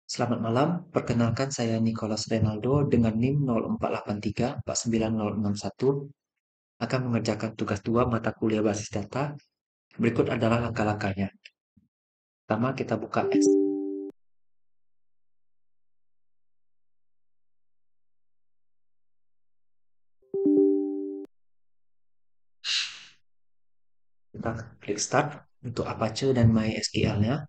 Selamat malam, perkenalkan saya Nicholas Renaldo dengan NIM 0483496061 akan mengerjakan tugas 2 mata kuliah basis data. Berikut adalah langkah-langkahnya. Pertama, kita buka X. Kita klik Start untuk Apache dan MySQL-nya.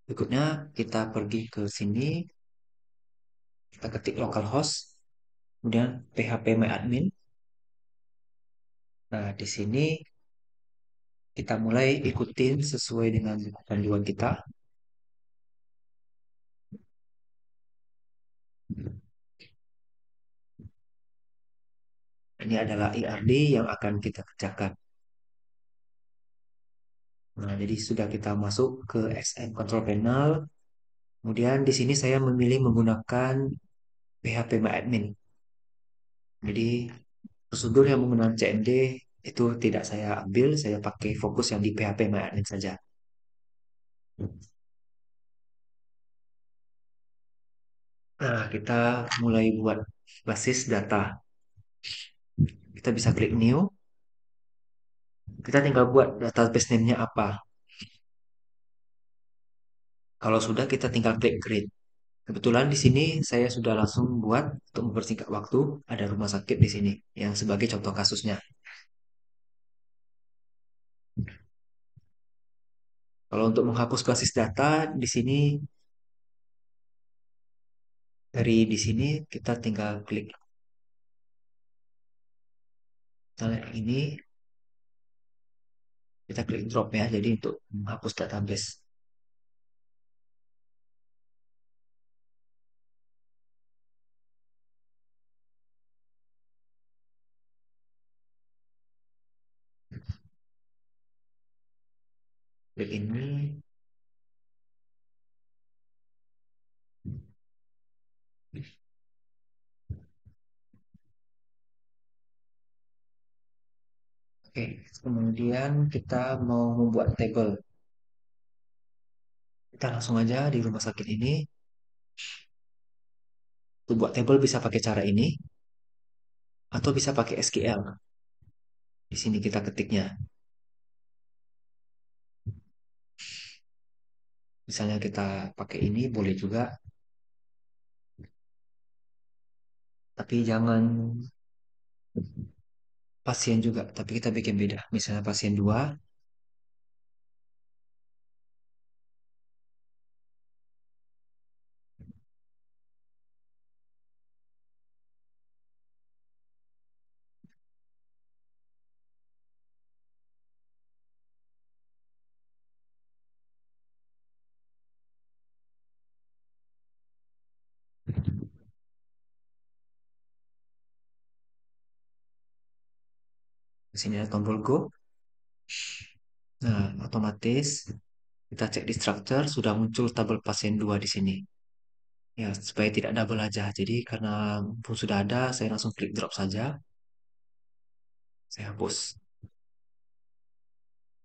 Berikutnya, kita pergi ke sini, kita ketik localhost, kemudian phpMyAdmin. Nah, di sini kita mulai ikutin sesuai dengan panduan kita. Ini adalah IRD yang akan kita kerjakan. Nah, jadi sudah kita masuk ke XM Control Panel. Kemudian di sini saya memilih menggunakan PHP Jadi prosedur yang menggunakan CMD itu tidak saya ambil, saya pakai fokus yang di PHP saja. Nah, kita mulai buat basis data. Kita bisa klik New. Kita tinggal buat database name-nya apa. Kalau sudah, kita tinggal klik Create. Kebetulan di sini saya sudah langsung buat untuk mempersingkat waktu. Ada rumah sakit di sini yang sebagai contoh kasusnya. Kalau untuk menghapus basis data di sini dari di sini kita tinggal klik misalnya ini kita klik drop ya. Jadi untuk menghapus database. Klik ini. Oke, kemudian kita mau membuat table. Kita langsung aja di rumah sakit ini. Untuk buat table bisa pakai cara ini atau bisa pakai SQL. Di sini kita ketiknya. Misalnya kita pakai ini boleh juga, tapi jangan pasien juga, tapi kita bikin beda. Misalnya pasien 2. Di sini ada tombol Go. Nah, otomatis kita cek di structure sudah muncul tabel pasien 2 di sini. Ya, supaya tidak double aja. Jadi karena pun sudah ada, saya langsung klik drop saja. Saya hapus.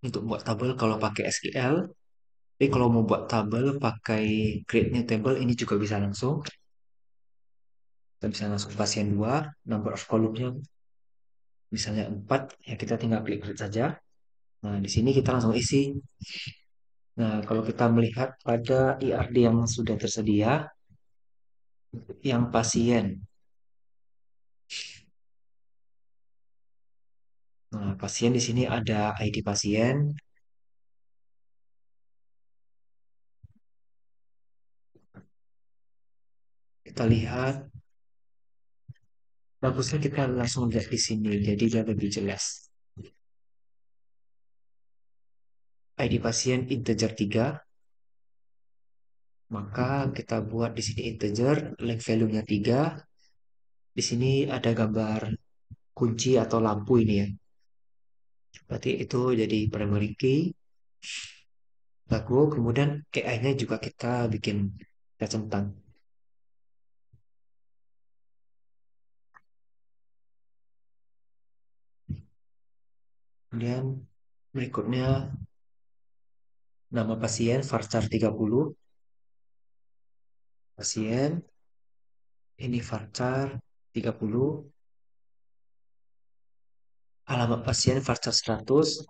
Untuk buat tabel kalau pakai SQL, tapi kalau mau buat tabel pakai create new table ini juga bisa langsung. Kita bisa langsung pasien 2, number of column-nya misalnya 4, ya kita tinggal klik create saja. Nah, di sini kita langsung isi. Nah, kalau kita melihat pada IRD yang sudah tersedia, yang pasien. Nah, pasien di sini ada ID pasien. Kita lihat, bagusnya kita langsung lihat di sini, jadi dia lebih jelas. ID pasien integer 3, maka kita buat di sini integer, length value-nya 3. Di sini ada gambar kunci atau lampu ini ya. Berarti itu jadi primary key. Lalu kemudian KI-nya juga kita bikin kita centang. Kemudian berikutnya nama pasien varchar 30. pasien, ini varchar 30, alamat pasien varchar 100,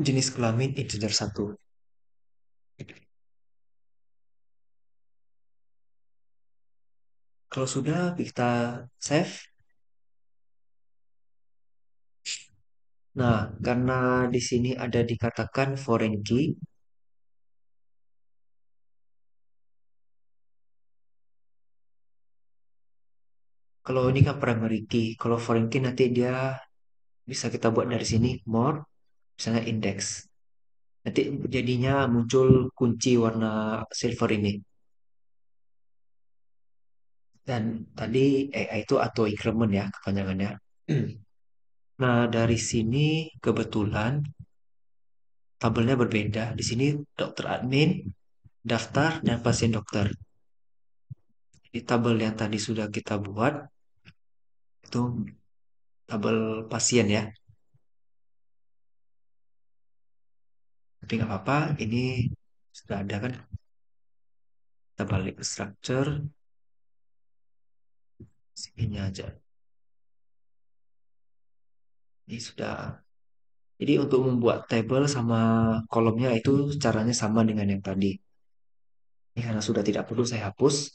jenis kelamin integer 1. Kalau sudah kita save. Nah, karena di sini ada dikatakan foreign key, kalau ini kan primary key, kalau foreign key nanti dia bisa kita buat dari sini more, misalnya index. Nanti jadinya muncul kunci warna silver ini. Dan tadi AI itu auto increment ya kepanjangannya. Nah, dari sini kebetulan tabelnya berbeda. Di sini dokter admin, daftar, dan pasien dokter. Di tabel yang tadi sudah kita buat, itu tabel pasien ya. Tapi nggak apa-apa, ini sudah ada kan. Kita balik ke structure, sini aja. Ini sudah. Jadi untuk membuat table sama kolomnya itu caranya sama dengan yang tadi. Ini karena sudah tidak perlu saya hapus.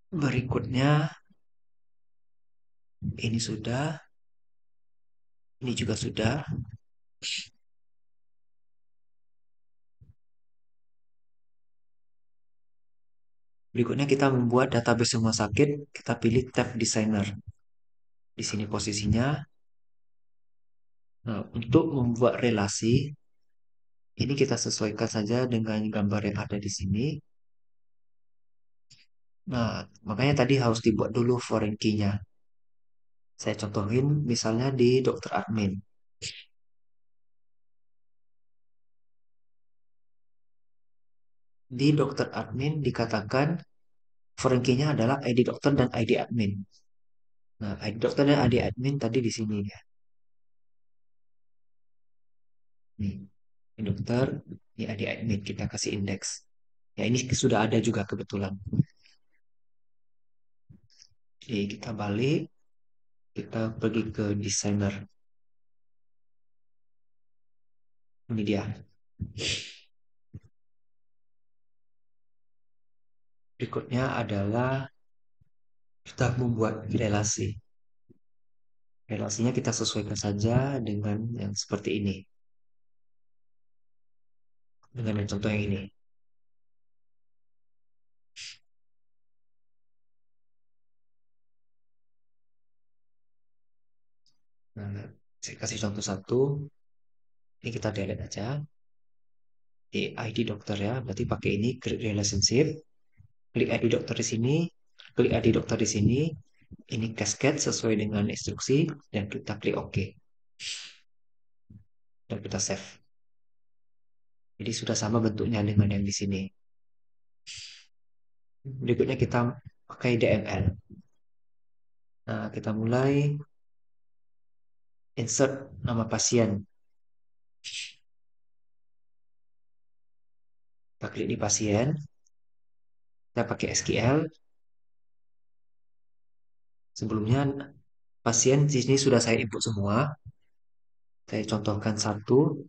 Berikutnya, ini sudah, ini juga sudah. Berikutnya kita membuat database rumah sakit, kita pilih tab designer. Di sini posisinya. Nah, untuk membuat relasi, ini kita sesuaikan saja dengan gambar yang ada di sini. Nah, makanya tadi harus dibuat dulu foreign key-nya. Saya contohin misalnya di dokter admin. Di dokter admin dikatakan foreign key-nya adalah ID dokter dan ID admin. Nah, ID dokter dan ID admin tadi di sini ya. Nih, ini dokter, ini ID admin, kita kasih indeks. Ya, ini sudah ada juga kebetulan. Jadi kita balik, kita pergi ke designer. Ini dia. Berikutnya adalah kita membuat relasi. Relasinya kita sesuaikan saja dengan yang seperti ini. Dengan yang contoh yang ini. Nah, saya kasih contoh satu. Ini kita delete aja. Di ID dokter ya, berarti pakai ini create relationship. Klik ID dokter di sini, klik ID dokter di sini. Ini cascade sesuai dengan instruksi dan kita klik OK dan kita save. Jadi sudah sama bentuknya dengan yang di sini. Berikutnya kita pakai DML. Nah, kita mulai insert nama pasien. Kita klik di pasien, kita pakai SQL. Sebelumnya pasien di sini sudah saya input semua. Saya contohkan satu.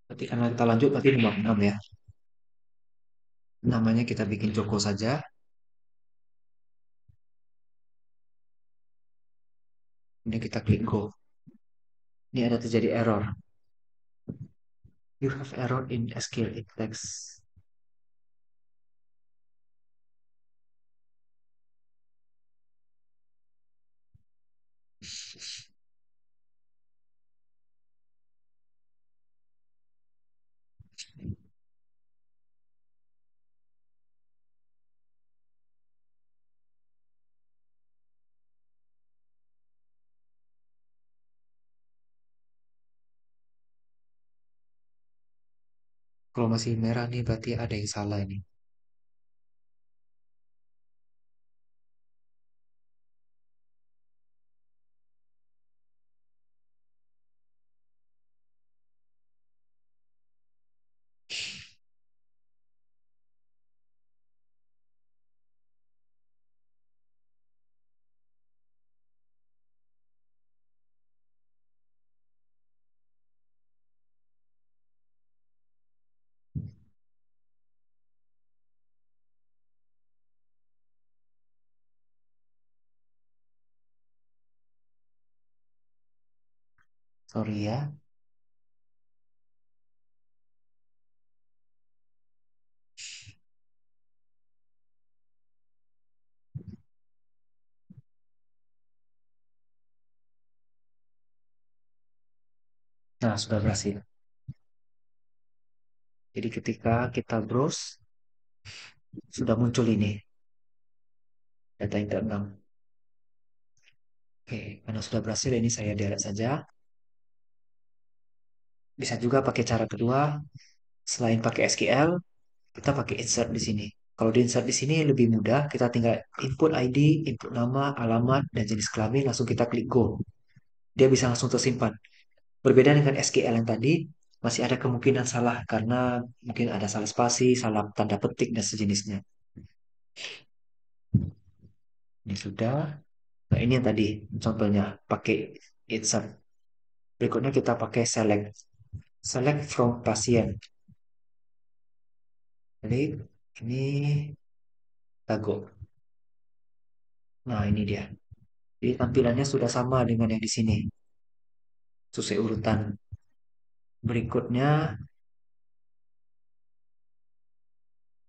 Berarti karena kita lanjut berarti nomor 6 ya. Namanya kita bikin Joko saja. Ini kita klik Go. Ini ada terjadi error. You have error in SQL index. Kalau masih merah nih berarti ada yang salah ini. Sorry ya. Nah, sudah berhasil. Jadi ketika kita browse, sudah muncul ini data yang keenam. Oke, karena sudah berhasil ini saya delete saja. Bisa juga pakai cara kedua, selain pakai SQL, kita pakai insert di sini. Kalau di insert di sini lebih mudah, kita tinggal input ID, input nama, alamat, dan jenis kelamin, langsung kita klik go. Dia bisa langsung tersimpan. Berbeda dengan SQL yang tadi, masih ada kemungkinan salah karena mungkin ada salah spasi, salah tanda petik, dan sejenisnya. Ini sudah. Nah, ini yang tadi contohnya pakai insert. Berikutnya kita pakai select. Select from pasien. Jadi ini tago. Nah, ini dia. Jadi tampilannya sudah sama dengan yang di sini. Sesuai urutan. Berikutnya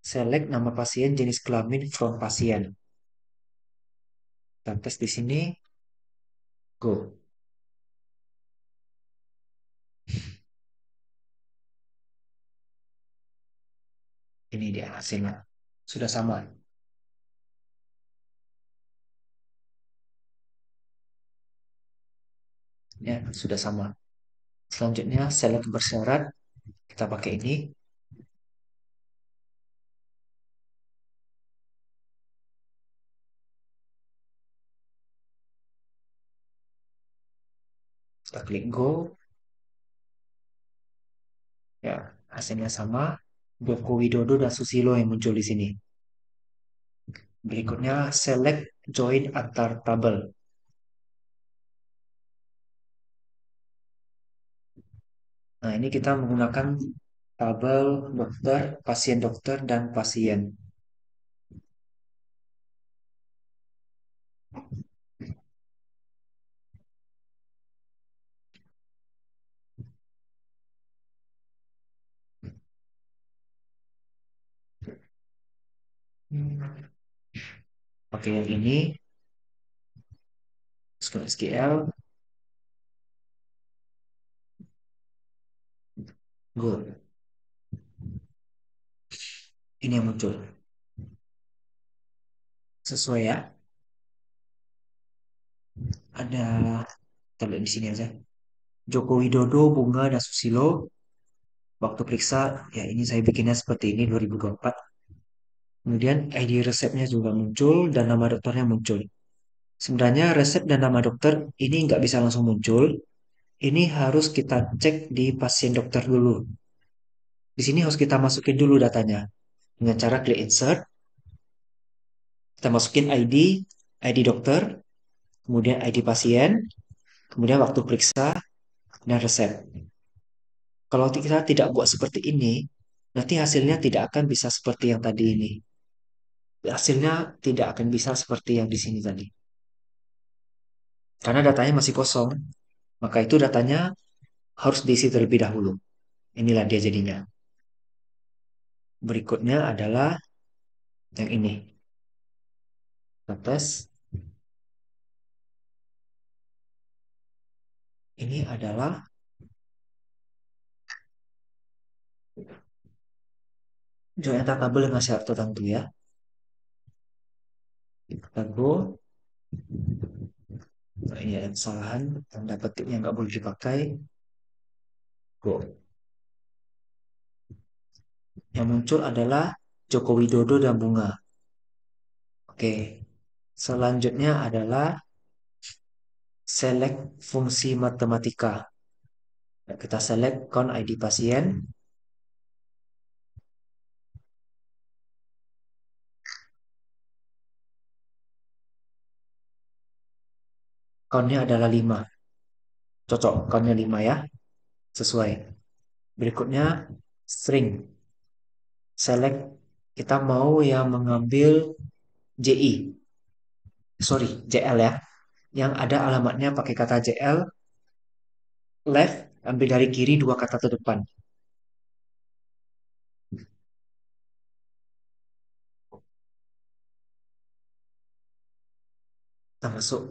select nama pasien, jenis kelamin from pasien. Kita tes di sini. Go. Ini dia hasilnya. Sudah sama. Ya, sudah sama. Selanjutnya select bersyarat. Kita pakai ini. Kita klik go. Ya, hasilnya sama. Joko Widodo dan Susilo yang muncul di sini. Berikutnya select join antar tabel. Nah, ini kita menggunakan tabel dokter, pasien dokter, dan pasien. Pakai yang ini, SQL, go. Ini yang muncul. Sesuai ya. Ada, kita lihat di sini aja. Joko Widodo, Bunga, dan Susilo. Waktu periksa, ya ini saya bikinnya seperti ini 2024. Kemudian ID resepnya juga muncul dan nama dokternya muncul. Sebenarnya resep dan nama dokter ini nggak bisa langsung muncul. Ini harus kita cek di pasien dokter dulu. Di sini harus kita masukin dulu datanya. Dengan cara klik insert, kita masukin ID dokter, kemudian ID pasien, kemudian waktu periksa, dan resep. Kalau kita tidak buat seperti ini, nanti hasilnya tidak akan bisa seperti yang tadi ini. Hasilnya tidak akan bisa seperti yang di sini tadi. Karena datanya masih kosong, maka itu datanya harus diisi terlebih dahulu. Inilah dia jadinya. Berikutnya adalah yang ini. Kita tes. Ini adalah join tabel dengan syarat tertentu ya. Kita go. Nah, ini ada kesalahan. Tanda petiknya nggak boleh dipakai. Go. Yang muncul adalah Joko Widodo dan bunga. Oke. Selanjutnya adalah select fungsi matematika. Kita select count ID pasien. Countnya adalah 5. Cocok, countnya 5 ya. Sesuai. Berikutnya string. Select. Kita mau yang mengambil JI. Sorry, JL ya. Yang ada alamatnya pakai kata JL. Left, ambil dari kiri dua kata terdepan. Kita masuk.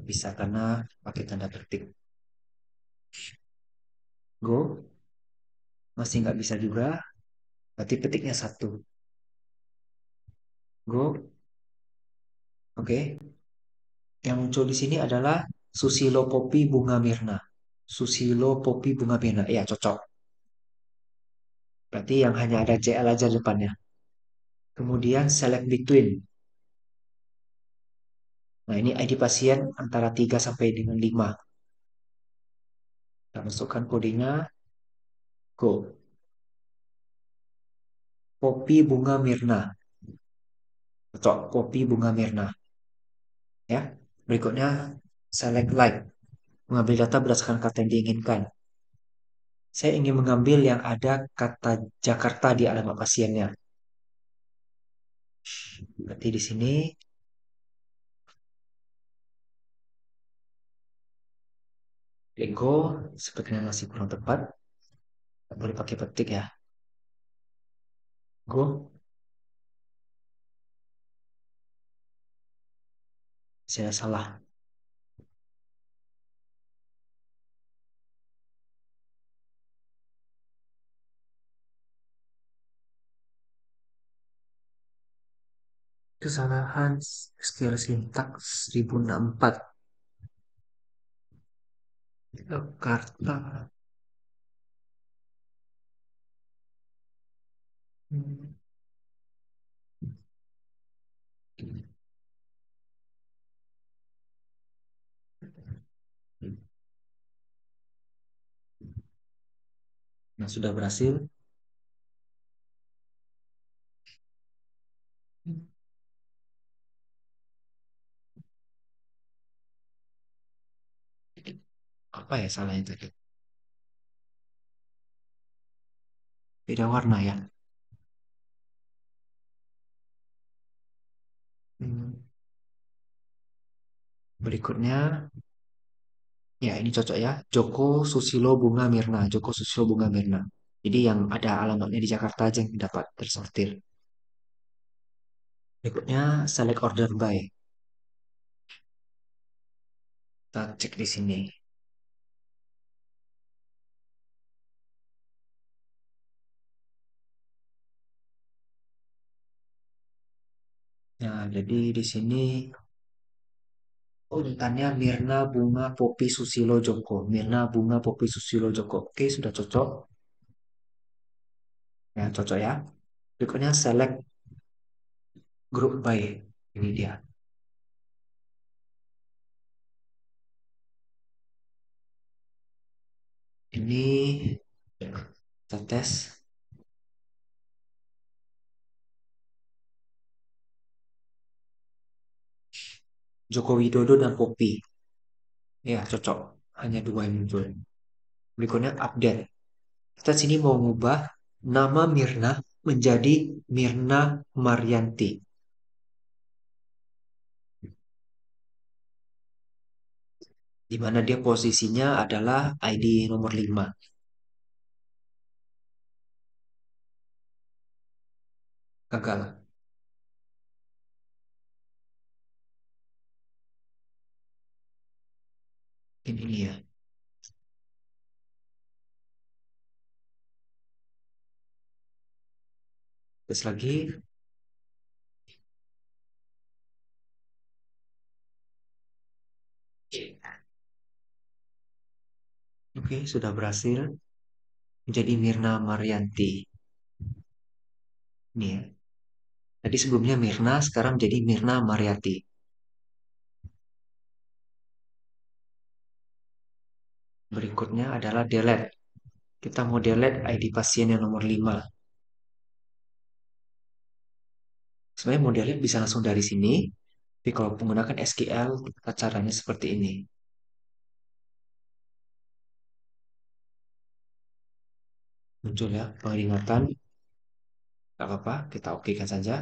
Bisa karena pakai tanda petik. Go. Masih nggak bisa juga. Berarti petiknya satu. Go. Oke. Yang muncul di sini adalah Susilo Popi Bunga Mirna. Susilo Popi Bunga Mirna. Ya, cocok. Berarti yang hanya ada CL aja depannya. Kemudian select between. Nah, ini ID pasien antara 3 sampai dengan 5. Kita masukkan kodenya. Go. Popi Bunga Mirna. Cocok. Popi Bunga Mirna. Ya. Berikutnya select like. Mengambil data berdasarkan kata yang diinginkan. Saya ingin mengambil yang ada kata Jakarta di alamat pasiennya. Berarti di sini Ego sepertinya masih kurang tepat. Nggak boleh pakai petik ya. Go. Saya salah. Kesalahan skill sintaks 1064. Jakarta. Hmm. Nah, sudah berhasil. Apa ya salahnya tadi? Beda warna ya. Hmm. Berikutnya, ya ini cocok ya. Joko Susilo Bunga Mirna. Joko Susilo Bunga Mirna. Jadi yang ada alamatnya di Jakarta aja yang dapat tersortir. Berikutnya, select order by. Kita cek di sini. Nah, jadi di sini urutannya Mirna Bunga Popi Susilo Joko. Mirna Bunga Popi Susilo Joko. Oke, sudah cocok. Ya, cocok ya. Berikutnya select group by. Ini dia. Ini kita tes Joko Widodo dan Popi. Ya, cocok. Hanya dua yang muncul. Berikutnya update. Kita sini mau ngubah nama Mirna menjadi Mirna Marianti. Di mana dia posisinya adalah ID nomor 5. Gagal. Ini ya. Terus lagi. Oke, sudah berhasil. menjadi Mirna Marianti. Ini ya. Tadi sebelumnya Mirna, sekarang jadi Mirna Mariati. Berikutnya adalah delete. Kita mau delete ID pasien yang nomor 5. Sebenarnya mau delete bisa langsung dari sini. Tapi kalau menggunakan SQL, caranya seperti ini. Muncul ya peringatan. Gak apa-apa, kita okekan saja.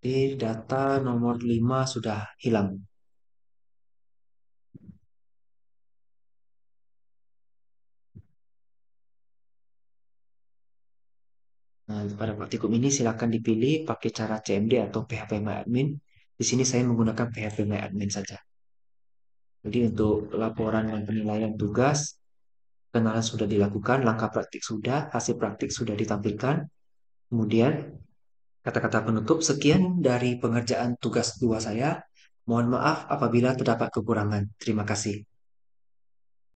Di data nomor 5 sudah hilang. Nah, pada praktikum ini silakan dipilih pakai cara CMD atau PHP-MyAdmin. Di sini saya menggunakan PHP-MyAdmin saja. Jadi untuk laporan dan penilaian tugas, kenalan sudah dilakukan, langkah praktik sudah, hasil praktik sudah ditampilkan. Kemudian kata-kata penutup, sekian dari pengerjaan tugas 2 saya. Mohon maaf apabila terdapat kekurangan. Terima kasih.